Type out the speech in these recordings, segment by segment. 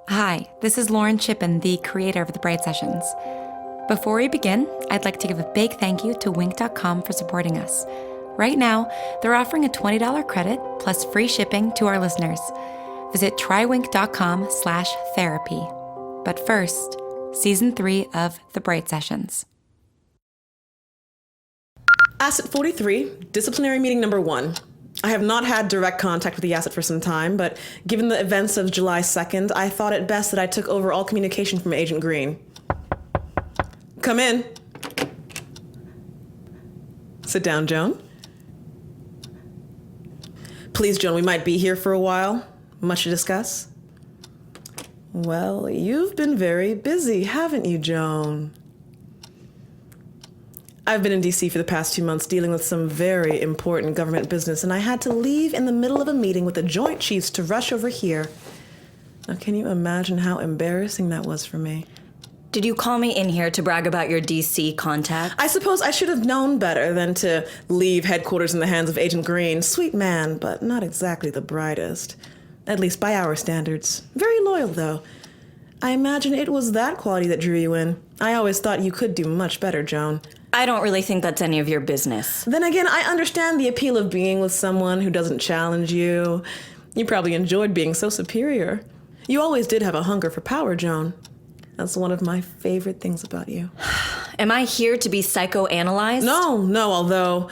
Hi, this is Lauren Chippen, the creator of The Bright Sessions. Before we begin, I'd like to give a big thank you to Wink.com for supporting us. Right now, they're offering a $20 credit plus free shipping to our listeners. Visit trywink.com/therapy. But first, Season 3 of The Bright Sessions. Asset 43, disciplinary meeting number 1. I have not had direct contact with the asset for some time, but given the events of July 2nd, I thought it best that I took over all communication from Agent Green. Come in. Sit down, Joan. Please, Joan, we might be here for a while. Much to discuss. Well, you've been very busy, haven't you, Joan? I've been in D.C. for the past 2 months dealing with some very important government business, and I had to leave in the middle of a meeting with the Joint Chiefs to rush over here. Now, can you imagine how embarrassing that was for me? Did you call me in here to brag about your D.C. contact? I suppose I should have known better than to leave headquarters in the hands of Agent Green. Sweet man, but not exactly the brightest. At least by our standards. Very loyal, though. I imagine it was that quality that drew you in. I always thought you could do much better, Joan. I don't really think that's any of your business. Then again, I understand the appeal of being with someone who doesn't challenge you. You probably enjoyed being so superior. You always did have a hunger for power, Joan. That's one of my favorite things about you. Am I here to be psychoanalyzed? No, although,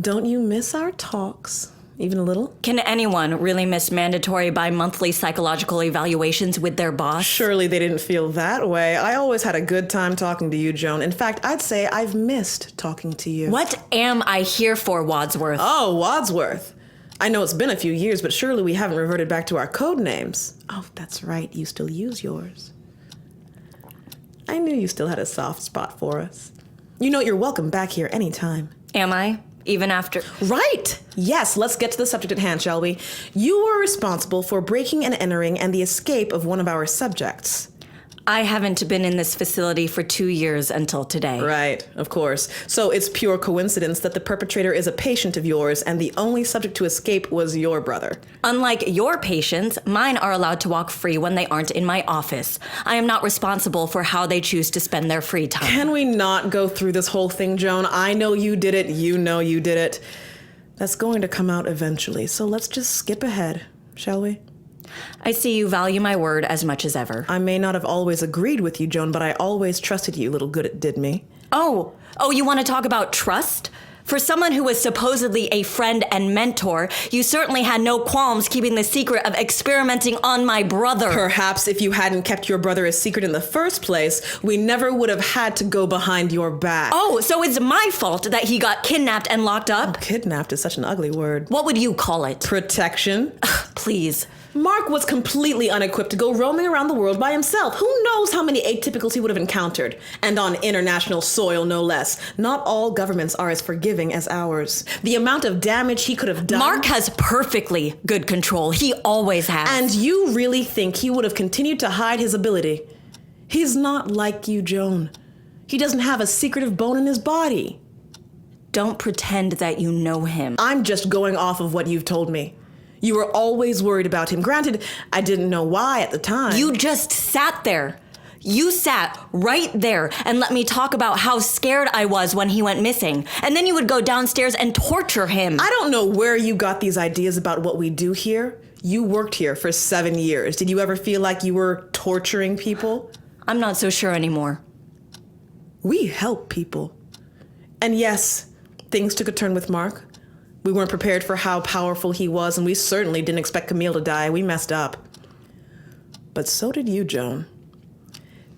don't you miss our talks? Even a little? Can anyone really miss mandatory bi-monthly psychological evaluations with their boss? Surely they didn't feel that way. I always had a good time talking to you, Joan. In fact, I'd say I've missed talking to you. What am I here for, Wadsworth? Oh, Wadsworth. I know it's been a few years, but surely we haven't reverted back to our code names. Oh, that's right. You still use yours. I knew you still had a soft spot for us. You know you're welcome back here anytime. Am I? Even after... Right! Yes, let's get to the subject at hand, shall we? You were responsible for breaking and entering and the escape of one of our subjects. I haven't been in this facility for 2 years until today. Right, of course. So it's pure coincidence that the perpetrator is a patient of yours and the only subject to escape was your brother. Unlike your patients, mine are allowed to walk free when they aren't in my office. I am not responsible for how they choose to spend their free time. Can we not go through this whole thing, Joan? I know you did it. You know you did it. That's going to come out eventually, so let's just skip ahead, shall we? I see you value my word as much as ever. I may not have always agreed with you, Joan, but I always trusted you, little good it did me. Oh, you want to talk about trust? For someone who was supposedly a friend and mentor, you certainly had no qualms keeping the secret of experimenting on my brother. Perhaps if you hadn't kept your brother a secret in the first place, we never would have had to go behind your back. Oh, so it's my fault that he got kidnapped and locked up? Kidnapped is such an ugly word. What would you call it? Protection. Please. Mark was completely unequipped to go roaming around the world by himself. Who knows how many atypicals he would have encountered? And on international soil, no less. Not all governments are as forgiving as ours. The amount of damage he could have done... Mark has perfectly good control. He always has. And you really think he would have continued to hide his ability? He's not like you, Joan. He doesn't have a secretive bone in his body. Don't pretend that you know him. I'm just going off of what you've told me. You were always worried about him. Granted, I didn't know why at the time. You just sat there. You sat right there and let me talk about how scared I was when he went missing. And then you would go downstairs and torture him. I don't know where you got these ideas about what we do here. You worked here for 7 years. Did you ever feel like you were torturing people? I'm not so sure anymore. We help people. And yes, things took a turn with Mark. We weren't prepared for how powerful he was, and we certainly didn't expect Camille to die. We messed up. But so did you, Joan.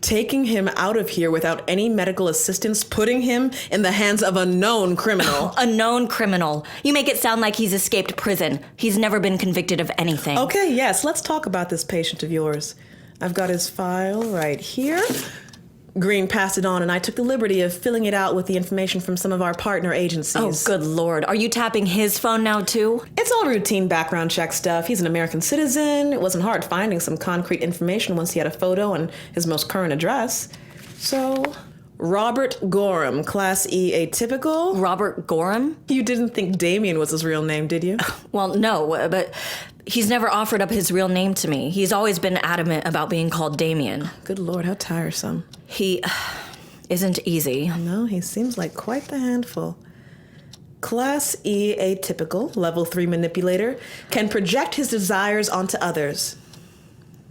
Taking him out of here without any medical assistance, putting him in the hands of a known criminal. A known criminal. You make it sound like he's escaped prison. He's never been convicted of anything. Okay, yes, let's talk about this patient of yours. I've got his file right here. Green passed it on, and I took the liberty of filling it out with the information from some of our partner agencies. Oh, good Lord. Are you tapping his phone now, too? It's all routine background check stuff. He's an American citizen. It wasn't hard finding some concrete information once he had a photo and his most current address. So, Robert Gorham, Class E atypical. Robert Gorham? You didn't think Damien was his real name, did you? Well, no, but He's never offered up his real name to me. He's always been adamant about being called Damien. Good Lord, how tiresome. He isn't easy. No, he seems like quite the handful. Class E atypical, level 3 manipulator, can project his desires onto others.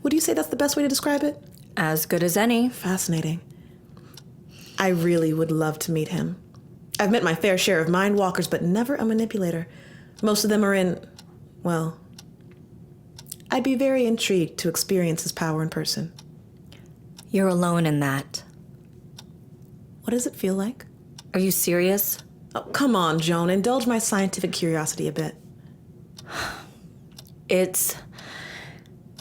Would you say that's the best way to describe it? As good as any. Fascinating. I really would love to meet him. I've met my fair share of mind walkers, but never a manipulator. Most of them are in, well, I'd be very intrigued to experience his power in person. You're alone in that. What does it feel like? Are you serious? Oh, come on, Joan. Indulge my scientific curiosity a bit. It's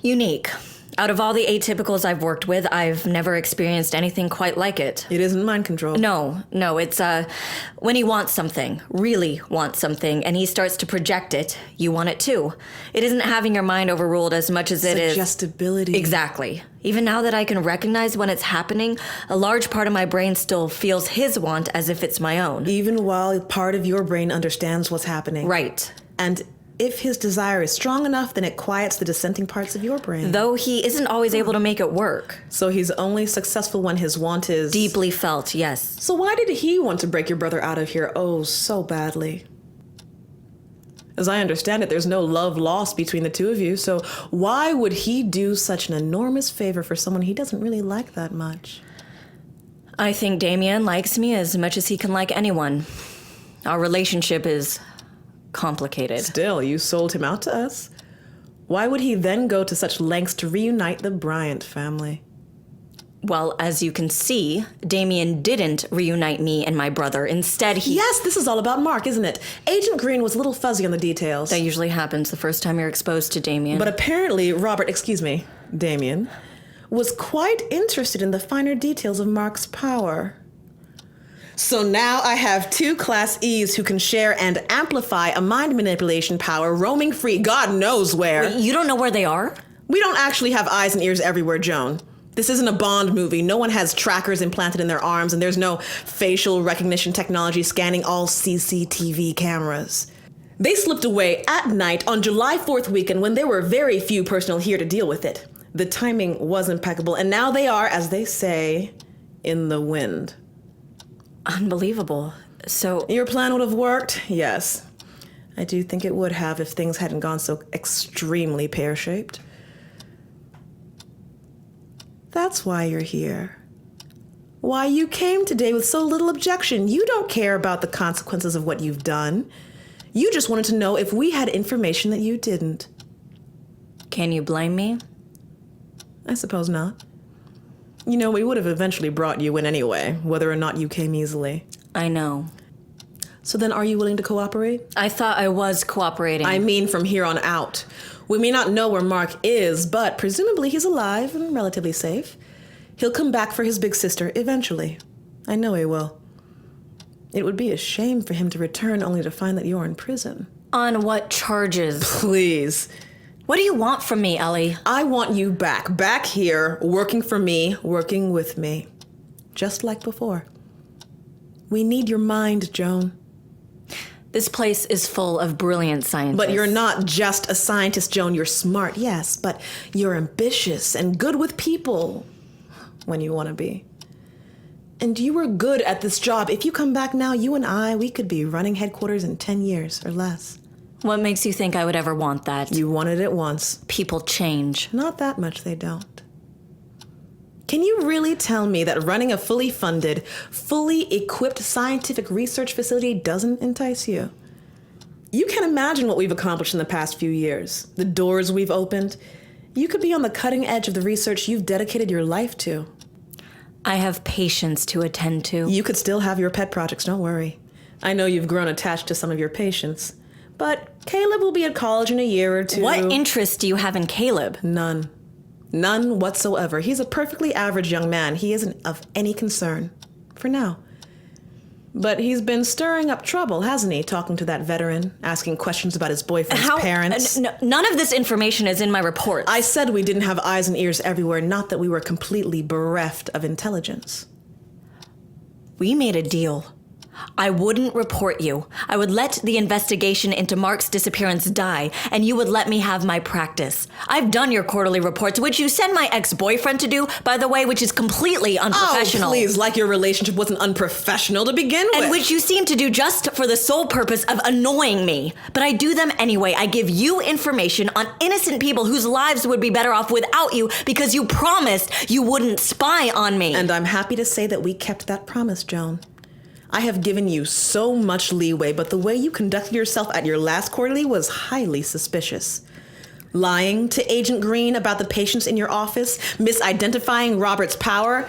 unique. Out of all the atypicals I've worked with, I've never experienced anything quite like it. It isn't mind control. No, it's when he wants something, really wants something, and he starts to project it, you want it too. It isn't having your mind overruled as much as it is... Suggestibility. Exactly. Even now that I can recognize when it's happening, a large part of my brain still feels his want as if it's my own. Even while part of your brain understands what's happening. Right. And if his desire is strong enough, then it quiets the dissenting parts of your brain. Though he isn't always able to make it work. So he's only successful when his want is... Deeply felt, yes. So why did he want to break your brother out of here so badly? As I understand it, there's no love lost between the two of you, so why would he do such an enormous favor for someone he doesn't really like that much? I think Damien likes me as much as he can like anyone. Our relationship is complicated. Still, you sold him out to us. Why would he then go to such lengths to reunite the Bryant family? Well, as you can see, Damien didn't reunite me and my brother. Instead, he... Yes, this is all about Mark, isn't it? Agent Green was a little fuzzy on the details. That usually happens the first time you're exposed to Damien. But apparently, Damien, was quite interested in the finer details of Mark's power. So now I have 2 Class E's who can share and amplify a mind manipulation power roaming free God knows where. Wait, you don't know where they are? We don't actually have eyes and ears everywhere, Joan. This isn't a Bond movie. No one has trackers implanted in their arms, and there's no facial recognition technology scanning all CCTV cameras. They slipped away at night on July 4th weekend when there were very few personnel here to deal with it. The timing was impeccable, and now they are, as they say, in the wind. Unbelievable. So... Your plan would have worked? Yes. I do think it would have if things hadn't gone so extremely pear-shaped. That's why you're here. Why you came today with so little objection. You don't care about the consequences of what you've done. You just wanted to know if we had information that you didn't. Can you blame me? I suppose not. You know, we would have eventually brought you in anyway, whether or not you came easily. I know. So then are you willing to cooperate? I thought I was cooperating. I mean from here on out. We may not know where Mark is, but presumably he's alive and relatively safe. He'll come back for his big sister eventually. I know he will. It would be a shame for him to return only to find that you're in prison. On what charges? Please. What do you want from me, Ellie? I want you back here, working for me, working with me. Just like before. We need your mind, Joan. This place is full of brilliant scientists. But you're not just a scientist, Joan. You're smart, yes, but you're ambitious and good with people when you want to be. And you were good at this job. If you come back now, you and we could be running headquarters in 10 years or less. What makes you think I would ever want that? You wanted it once. People change. Not that much they don't. Can you really tell me that running a fully funded, fully equipped scientific research facility doesn't entice you? You can imagine what we've accomplished in the past few years, the doors we've opened. You could be on the cutting edge of the research you've dedicated your life to. I have patients to attend to. You could still have your pet projects, don't worry. I know you've grown attached to some of your patients, but Caleb will be at college in a year or two. What interest do you have in Caleb? None. None whatsoever. He's a perfectly average young man. He isn't of any concern. For now. But he's been stirring up trouble, hasn't he? Talking to that veteran, asking questions about his boyfriend's parents. None of this information is in my reports. I said we didn't have eyes and ears everywhere, not that we were completely bereft of intelligence. We made a deal. I wouldn't report you. I would let the investigation into Mark's disappearance die, and you would let me have my practice. I've done your quarterly reports, which you send my ex-boyfriend to do, by the way, which is completely unprofessional. Oh, please, like your relationship wasn't unprofessional to begin with. And which you seem to do just for the sole purpose of annoying me. But I do them anyway. I give you information on innocent people whose lives would be better off without you because you promised you wouldn't spy on me. And I'm happy to say that we kept that promise, Joan. I have given you so much leeway, but the way you conducted yourself at your last quarterly was highly suspicious. Lying to Agent Green about the patients in your office, misidentifying Robert's power.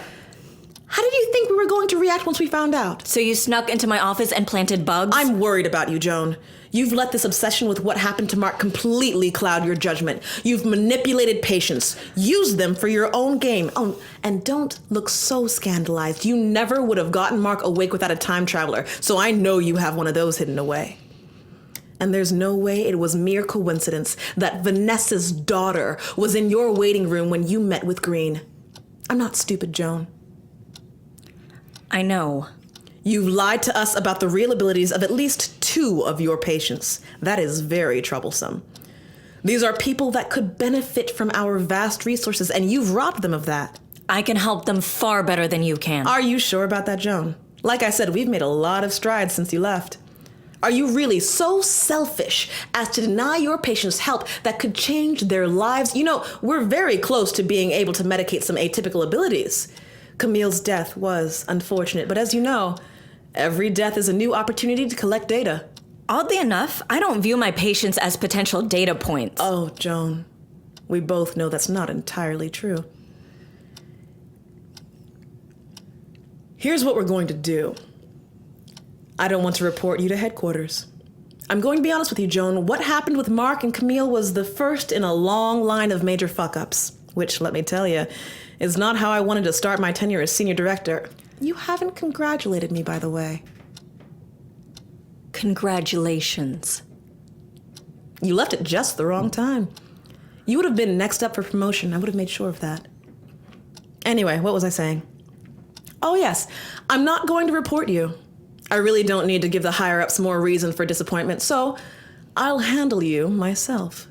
How did you think we were going to react once we found out? So you snuck into my office and planted bugs? I'm worried about you, Joan. You've let this obsession with what happened to Mark completely cloud your judgment. You've manipulated patients, used them for your own game. Oh, and don't look so scandalized. You never would have gotten Mark awake without a time traveler, so I know you have one of those hidden away. And there's no way it was mere coincidence that Vanessa's daughter was in your waiting room when you met with Green. I'm not stupid, Joan. I know. You've lied to us about the real abilities of at least 2 of your patients. That is very troublesome. These are people that could benefit from our vast resources, and you've robbed them of that. I can help them far better than you can. Are you sure about that, Joan? Like I said, we've made a lot of strides since you left. Are you really so selfish as to deny your patients help that could change their lives? You know, we're very close to being able to medicate some atypical abilities. Camille's death was unfortunate, but as you know, every death is a new opportunity to collect data. Oddly enough, I don't view my patients as potential data points. Oh, Joan, we both know that's not entirely true. Here's what we're going to do. I don't want to report you to headquarters. I'm going to be honest with you, Joan. What happened with Mark and Camille was the first in a long line of major fuck-ups, which, let me tell you, is not how I wanted to start my tenure as senior director. You haven't congratulated me, by the way. Congratulations. You left at just the wrong time. You would have been next up for promotion. I would have made sure of that. Anyway, what was I saying? Oh, yes. I'm not going to report you. I really don't need to give the higher-ups more reason for disappointment, so I'll handle you myself.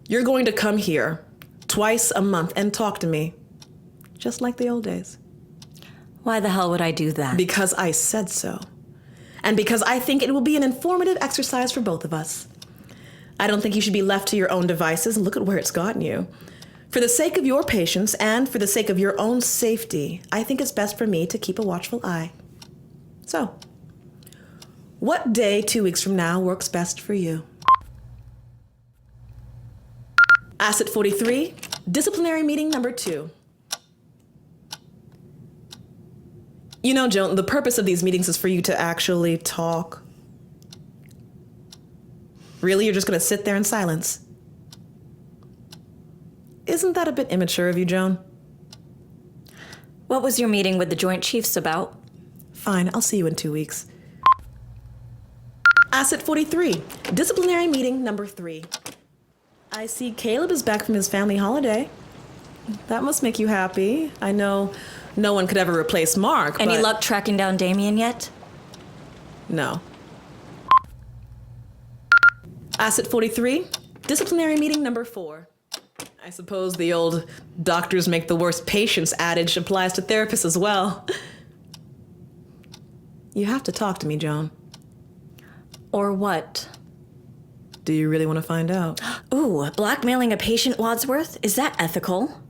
You're going to come here twice a month and talk to me, just like the old days. Why the hell would I do that? Because I said so. And because I think it will be an informative exercise for both of us. I don't think you should be left to your own devices, and look at where it's gotten you. For the sake of your patients and for the sake of your own safety, I think it's best for me to keep a watchful eye. So, what day 2 weeks from now works best for you? Asset 43, disciplinary meeting number 2. You know, Joan, the purpose of these meetings is for you to actually talk. Really, you're just going to sit there in silence? Isn't that a bit immature of you, Joan? What was your meeting with the Joint Chiefs about? Fine, I'll see you in 2 weeks. Asset 43, disciplinary meeting number 3. I see Caleb is back from his family holiday. That must make you happy. I know no one could ever replace Mark, Any but... luck tracking down Damien yet? No. Asset 43, disciplinary meeting number 4. I suppose the old doctors make the worst patients adage applies to therapists as well. You have to talk to me, Joan. Or what? Do you really want to find out? Ooh, blackmailing a patient, Wadsworth? Is that ethical?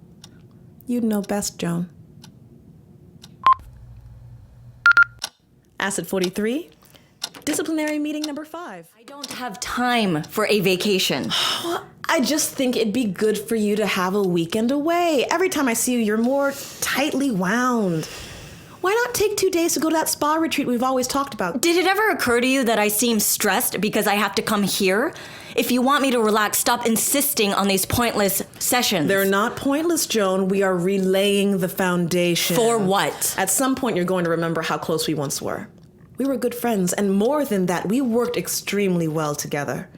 You'd know best, Joan. Asset 43, disciplinary meeting number 5. I don't have time for a vacation. I just think it'd be good for you to have a weekend away. Every time I see you, you're more tightly wound. Why not take 2 days to go to that spa retreat we've always talked about? Did it ever occur to you that I seem stressed because I have to come here? If you want me to relax, stop insisting on these pointless sessions. They're not pointless, Joan. We are relaying the foundation. For what? At some point, you're going to remember how close we once were. We were good friends, and more than that, we worked extremely well together.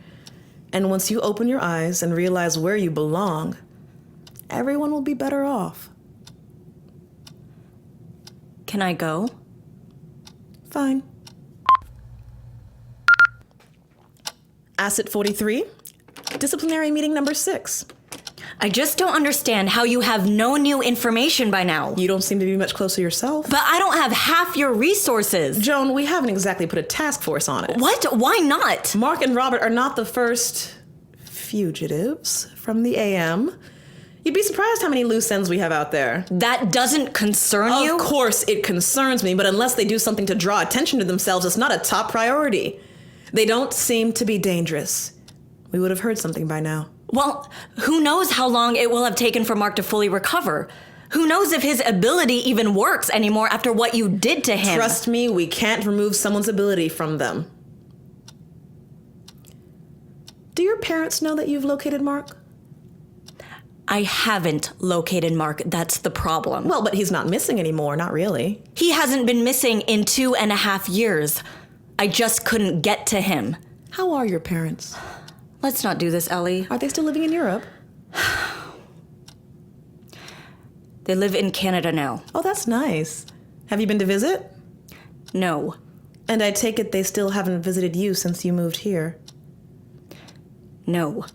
And once you open your eyes and realize where you belong, everyone will be better off. Can I go? Fine. Asset 43, disciplinary meeting number 6. I just don't understand how you have no new information by now. You don't seem to be much closer yourself. But I don't have half your resources. Joan, we haven't exactly put a task force on it. What? Why not? Mark and Robert are not the first fugitives from the AM. You'd be surprised how many loose ends we have out there. That doesn't concern you? Of course it concerns me, but unless they do something to draw attention to themselves, it's not a top priority. They don't seem to be dangerous. We would have heard something by now. Well, who knows how long it will have taken for Mark to fully recover? Who knows if his ability even works anymore after what you did to him? Trust me, we can't remove someone's ability from them. Do your parents know that you've located Mark? I haven't located Mark. That's the problem. Well, but he's not missing anymore, not really. He hasn't been missing in 2.5 years. I just couldn't get to him. How are your parents? Let's not do this, Ellie. Are they still living in Europe? They live in Canada now. Oh, that's nice. Have you been to visit? No. And I take it they still haven't visited you since you moved here. No.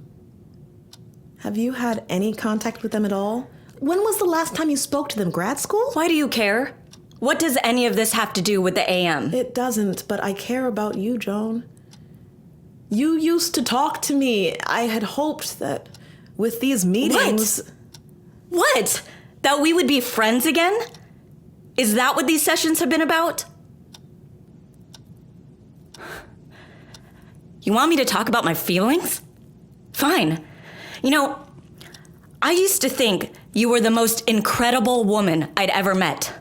Have you had any contact with them at all? When was the last time you spoke to them? Grad school? Why do you care? What does any of this have to do with the AM? It doesn't, but I care about you, Joan. You used to talk to me. I had hoped that with these meetings... What? That we would be friends again? Is that what these sessions have been about? You want me to talk about my feelings? Fine. You know, I used to think you were the most incredible woman I'd ever met.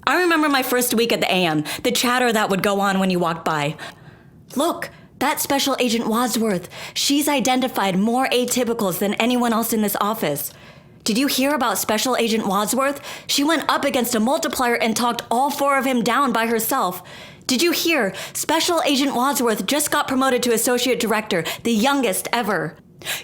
I remember my first week at the AM, the chatter that would go on when you walked by. Look, that Special Agent Wadsworth, she's identified more atypicals than anyone else in this office. Did you hear about Special Agent Wadsworth? She went up against a multiplier and talked all 4 of him down by herself. Did you hear? Special Agent Wadsworth just got promoted to Associate Director, the youngest ever.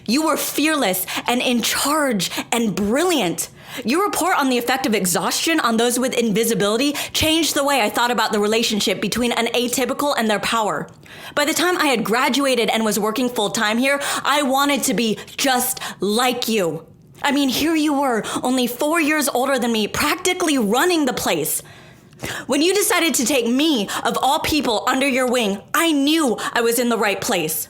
You were fearless and in charge and brilliant. Your report on the effect of exhaustion on those with invisibility changed the way I thought about the relationship between an atypical and their power. By the time I had graduated and was working full-time here, I wanted to be just like you. I mean, here you were, only 4 years older than me, practically running the place. When you decided to take me, of all people, under your wing, I knew I was in the right place.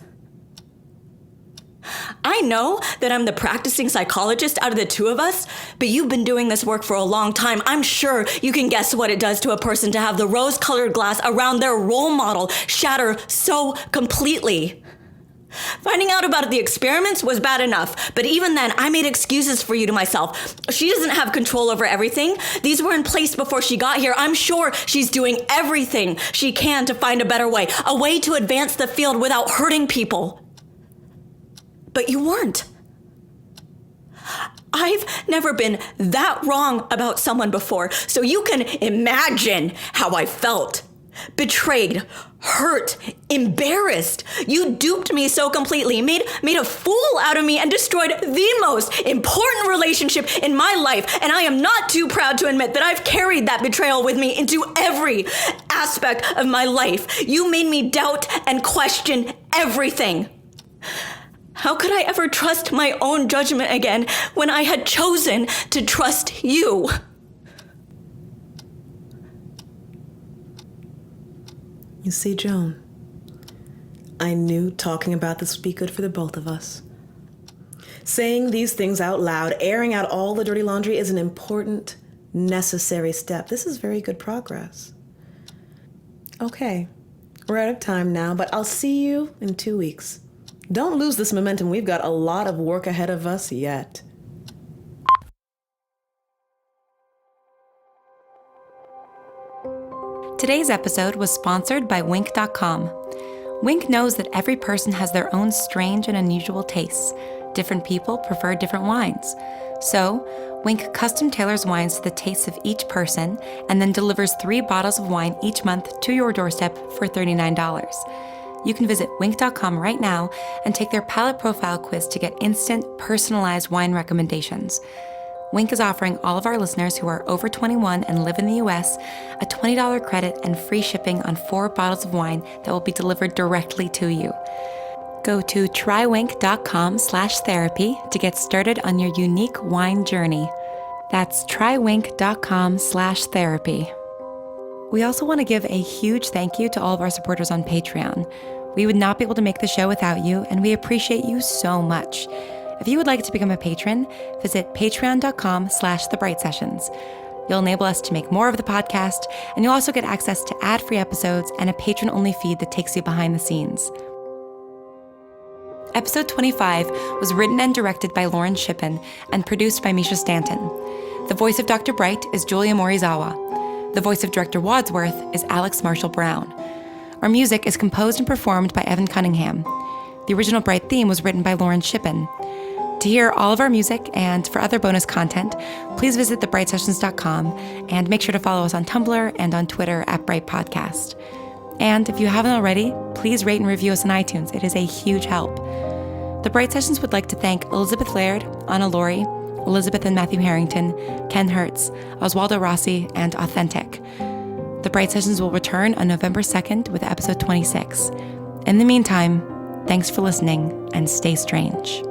I know that I'm the practicing psychologist out of the 2 of us, but you've been doing this work for a long time. I'm sure you can guess what it does to a person to have the rose-colored glass around their role model shatter so completely. Finding out about the experiments was bad enough, but even then, I made excuses for you to myself. She doesn't have control over everything. These were in place before she got here. I'm sure she's doing everything she can to find a better way, a way to advance the field without hurting people. But you weren't. I've never been that wrong about someone before, so you can imagine how I felt. Betrayed, hurt, embarrassed. You duped me so completely, made a fool out of me and destroyed the most important relationship in my life. And I am not too proud to admit that I've carried that betrayal with me into every aspect of my life. You made me doubt and question everything. How could I ever trust my own judgment again when I had chosen to trust you? You see, Joan, I knew talking about this would be good for the both of us. Saying these things out loud, airing out all the dirty laundry is an important, necessary step. This is very good progress. Okay, we're out of time now, but I'll see you in 2 weeks. Don't lose this momentum. We've got a lot of work ahead of us yet. Today's episode was sponsored by Wink.com. Wink knows that every person has their own strange and unusual tastes. Different people prefer different wines. So, Wink custom tailors wines to the tastes of each person and then delivers 3 bottles of wine each month to your doorstep for $39. You can visit Wink.com right now and take their palate profile quiz to get instant, personalized wine recommendations. Wink is offering all of our listeners who are over 21 and live in the U.S. a $20 credit and free shipping on 4 bottles of wine that will be delivered directly to you. Go to trywink.com/therapy to get started on your unique wine journey. That's trywink.com/therapy. We also want to give a huge thank you to all of our supporters on Patreon. We would not be able to make the show without you, and we appreciate you so much. If you would like to become a patron, visit patreon.com/thebrightsessions. You'll enable us to make more of the podcast, and you'll also get access to ad-free episodes and a patron-only feed that takes you behind the scenes. Episode 25 was written and directed by Lauren Shippen and produced by Misha Stanton. The voice of Dr. Bright is Julia Morizawa. The voice of Director Wadsworth is Alex Marshall Brown. Our music is composed and performed by Evan Cunningham. The original Bright theme was written by Lauren Shippen. To hear all of our music and for other bonus content, please visit thebrightsessions.com and make sure to follow us on Tumblr and on Twitter @Bright Podcast. And if you haven't already, please rate and review us on iTunes. It is a huge help. The Bright Sessions would like to thank Elizabeth Laird, Anna Laurie, Elizabeth and Matthew Harrington, Ken Hertz, Oswaldo Rossi, and Authentic. The Bright Sessions will return on November 2nd with episode 26. In the meantime, thanks for listening and stay strange.